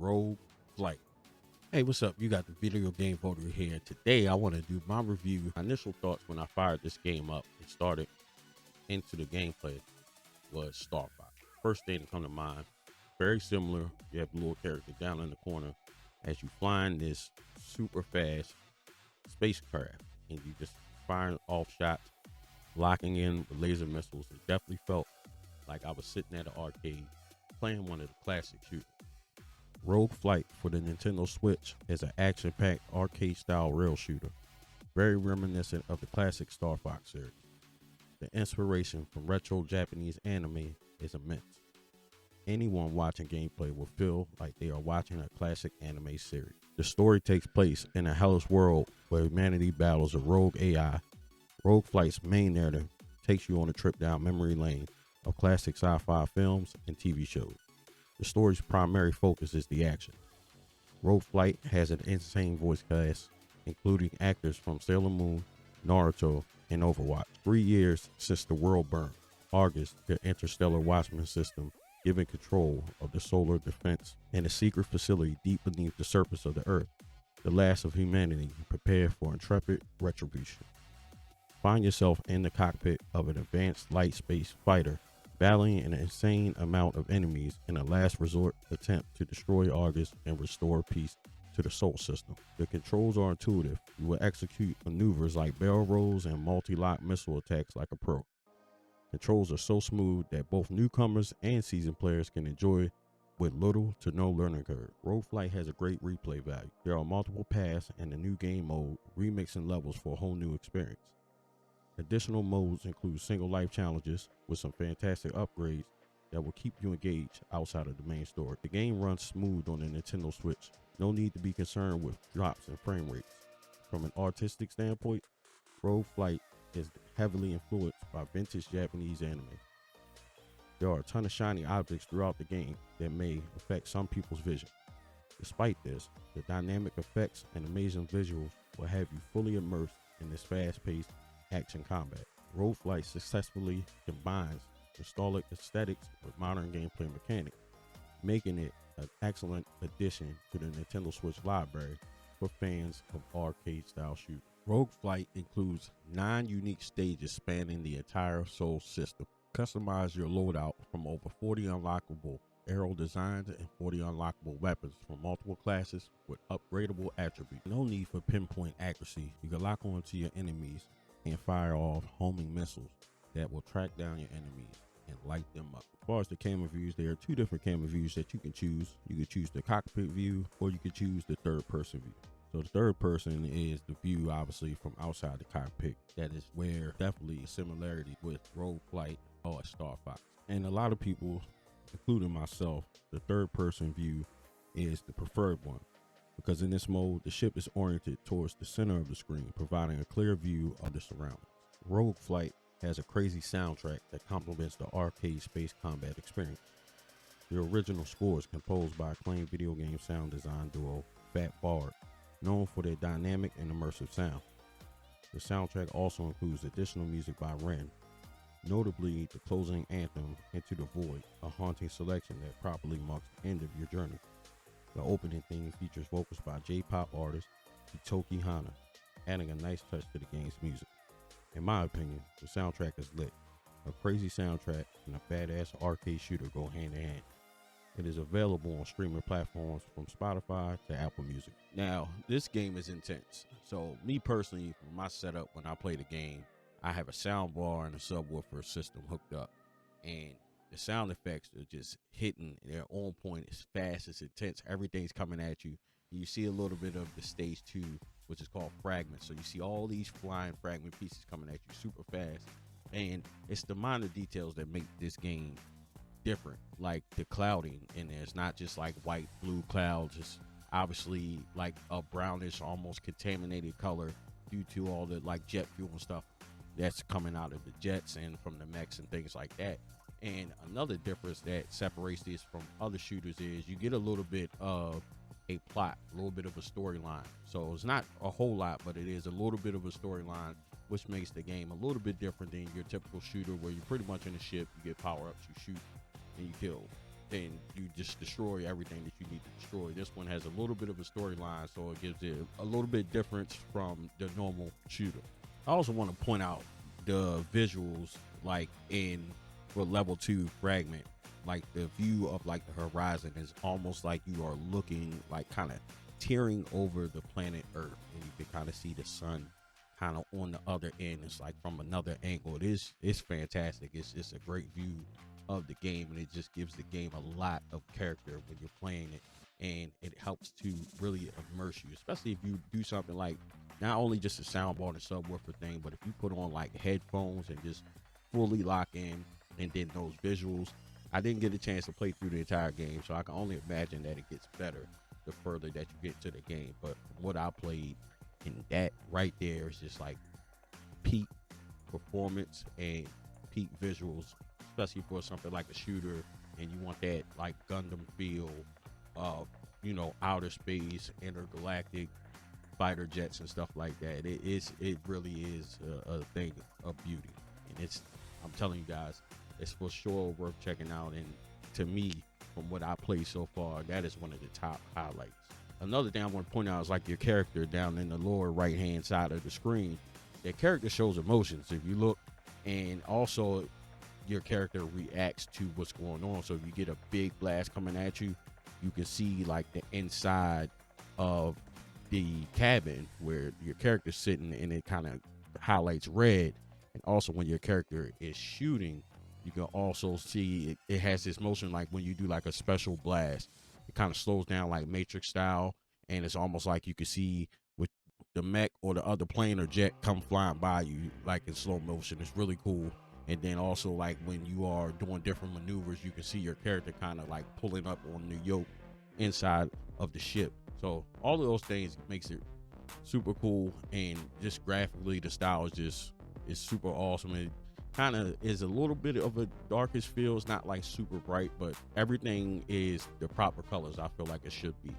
Rogue Flight. Hey, what's up? You got the Video Game Voter here. Today, I want to do my review. My initial thoughts when I fired this game up and started into the gameplay was Star Fox. First thing to come to mind, very similar. You have the little character down in the corner as you flying this super fast spacecraft, and you just firing off shots, locking in with laser missiles. It definitely felt like I was sitting at an arcade playing one of the classic shooters. Rogue Flight for the Nintendo Switch is an action-packed arcade-style rail shooter, very reminiscent of the classic Star Fox series. The inspiration from retro Japanese anime is immense. Anyone watching gameplay will feel like they are watching a classic anime series. The story takes place in a hellish world where humanity battles a rogue AI. Rogue Flight's main narrative takes you on a trip down memory lane of classic sci-fi films and TV shows. The story's primary focus is the action. Rogue Flight has an insane voice cast, including actors from Sailor Moon, Naruto, and Overwatch. 3 years since the world burned, Argus, the interstellar watchman system, given control of the solar defense and a secret facility deep beneath the surface of the Earth, the last of humanity, prepared for intrepid retribution. Find yourself in the cockpit of an advanced light space fighter, battling an insane amount of enemies in a last resort attempt to destroy Argus and restore peace to the Sol system. The controls are intuitive. You will execute maneuvers like barrel rolls and multi-lock missile attacks like a pro. Controls are so smooth that both newcomers and seasoned players can enjoy with little to no learning curve. Rogue Flight has a great replay value. There are multiple paths and a new game mode, remixing levels for a whole new experience. Additional modes include single life challenges with some fantastic upgrades that will keep you engaged outside of the main story. The game runs smooth on the Nintendo Switch. No need to be concerned with drops in frame rates. From an artistic standpoint, Rogue Flight is heavily influenced by vintage Japanese anime. There are a ton of shiny objects throughout the game that may affect some people's vision. Despite this, the dynamic effects and amazing visuals will have you fully immersed in this fast-paced action combat. Rogue Flight successfully combines nostalgic aesthetics with modern gameplay mechanics, making it an excellent addition to the Nintendo Switch library for fans of arcade-style shooters. Rogue Flight includes 9 unique stages spanning the entire Sol system. Customize your loadout from over 40 unlockable aero designs and 40 unlockable weapons from multiple classes with upgradable attributes. No need for pinpoint accuracy. You can lock onto your enemies and fire off homing missiles that will track down your enemies and light them up. As far as the camera views, there are 2 different camera views that you can choose. You can choose the cockpit view, or you can choose the third person view. So the third person is the view obviously from outside the cockpit. That is where definitely a similarity with Rogue Flight or Star Fox. And a lot of people, including myself, the third person view is the preferred one, because in this mode, the ship is oriented towards the center of the screen, providing a clear view of the surroundings. Rogue Flight has a crazy soundtrack that complements the arcade space combat experience. The original score is composed by acclaimed video game sound design duo Fat Bard, known for their dynamic and immersive sound. The soundtrack also includes additional music by Ren, notably the closing anthem, Into the Void, a haunting selection that properly marks the end of your journey. The opening theme features vocals by J-pop artist Hitoki Hana, adding a nice touch to the game's music. In my opinion, the soundtrack is lit. A crazy soundtrack and a badass arcade shooter go hand in hand. It is available on streaming platforms from Spotify to Apple Music. Now, this game is intense. So me personally, for my setup when I play the game, I have a sound bar and a subwoofer system hooked up, and the sound effects are just hitting. They're on point. It's fast. It's intense. Everything's coming at you. You see a little bit of the stage 2, which is called fragments. So you see all these flying fragment pieces coming at you super fast. And it's the minor details that make this game different, like the clouding in there. It's not just like white, blue clouds. It's obviously like a brownish, almost contaminated color due to all the like jet fuel and stuff that's coming out of the jets and from the mechs and things like that. And another difference that separates this from other shooters is you get a little bit of a plot, a little bit of a storyline. So it's not a whole lot, but it is a little bit of a storyline, which makes the game a little bit different than your typical shooter where you're pretty much in a ship, you get power-ups, you shoot, and you kill. then you just destroy everything that you need to destroy. This one has a little bit of a storyline, so it gives it a little bit difference from the normal shooter. I also want to point out the visuals, like for level 2 fragment, like the view of like the horizon is almost like you are looking like kind of tearing over the planet Earth, and you can kind of see the sun kind of on the other end. It's like from another angle. It's fantastic. It's a great view of the game, and it just gives the game a lot of character when you're playing it, and it helps to really immerse you, especially if you do something like not only just a soundbar and subwoofer thing, but if you put on like headphones and just fully lock in, and then those visuals. I didn't get a chance to play through the entire game, so I can only imagine that it gets better the further that you get to the game. But from what I played, and that right there is just like peak performance and peak visuals, especially for something like a shooter, and you want that like Gundam feel of, you know, outer space, intergalactic fighter jets and stuff like that. It really is a thing of beauty, and I'm telling you guys, it's for sure worth checking out. And to me, from what I played so far, that is one of the top highlights. Another thing I want to point out is like your character down in the lower right hand side of the screen. Their character shows emotions if you look, and also your character reacts to what's going on. So if you get a big blast coming at you, you can see like the inside of the cabin where your character's sitting, and it kind of highlights red. And also when your character is shooting, you can also see it has this motion like when you do like a special blast, it kind of slows down like Matrix style, and it's almost like you can see with the mech or the other plane or jet come flying by you like in slow motion. It's really cool. And then also like when you are doing different maneuvers, you can see your character kind of like pulling up on the yoke inside of the ship. So all of those things makes it super cool, and just graphically the style is super awesome. It kind of is a little bit of a darkish feel. It's not like super bright, but everything is the proper colors I feel like it should be.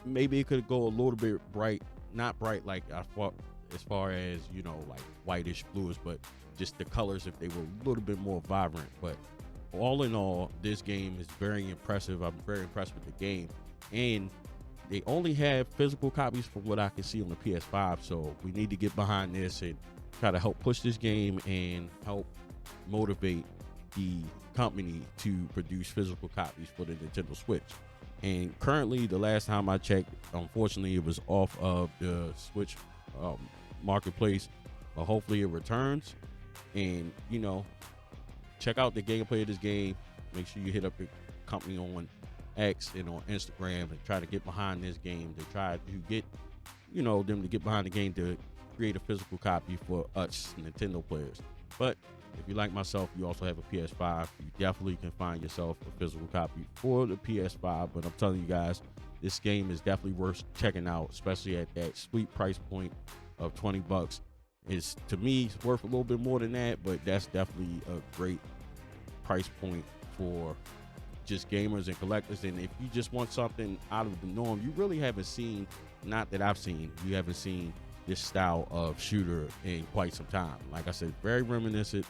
Maybe it could go a little bit bright, not bright like I thought as far as, you know, like whitish bluish, but just the colors if they were a little bit more vibrant. But all in all, this game is very impressive. I'm very impressed with the game, and they only have physical copies from what I can see on the PS5, so we need to get behind this and try to help push this game and help motivate the company to produce physical copies for the Nintendo Switch. And currently, the last time I checked, unfortunately, it was off of the Switch marketplace, but hopefully it returns. And, you know, check out the gameplay of this game. Make sure you hit up the company on X and on Instagram and try to get behind this game, to try to get, you know, them to get behind the game to create a physical copy for us Nintendo players. But if you like myself, you also have a PS5, you definitely can find yourself a physical copy for the PS5. But I'm telling you guys, this game is definitely worth checking out, especially at that sweet price point of $20. Is, to me, it's worth a little bit more than that, but that's definitely a great price point for just gamers and collectors. And if you just want something out of the norm, you really haven't seen, not that I've seen, you haven't seen this style of shooter in quite some time. Like I said, very reminiscent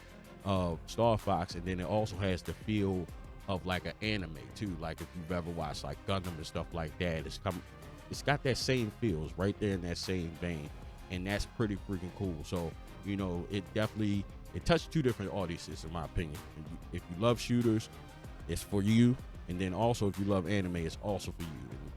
of Star Fox, and then it also has the feel of like an anime too. Like if you've ever watched like Gundam and stuff like that, it's got that same feels right there in that same vein, and that's pretty freaking cool. So, you know, it touched two different audiences in my opinion. If you love shooters, it's for you, and then also if you love anime, it's also for you.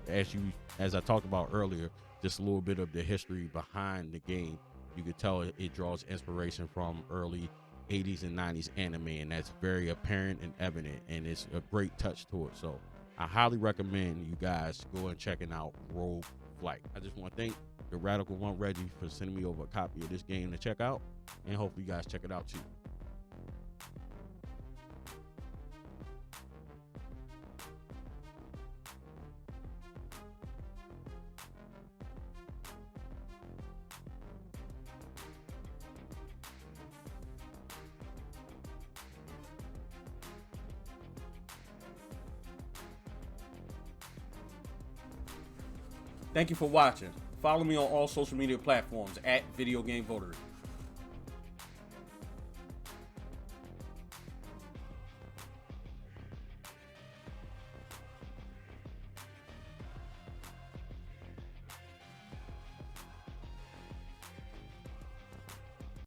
And as I talked about earlier, just a little bit of the history behind the game, you could tell it draws inspiration from early 80s and 90s anime, and that's very apparent and evident, and it's a great touch to it. So I highly recommend you guys go and checking out Rogue Flight. I just want to thank the Radical One Reggie for sending me over a copy of this game to check out, and hopefully you guys check it out too. Thank you for watching. Follow me on all social media platforms at VideoGameVotary.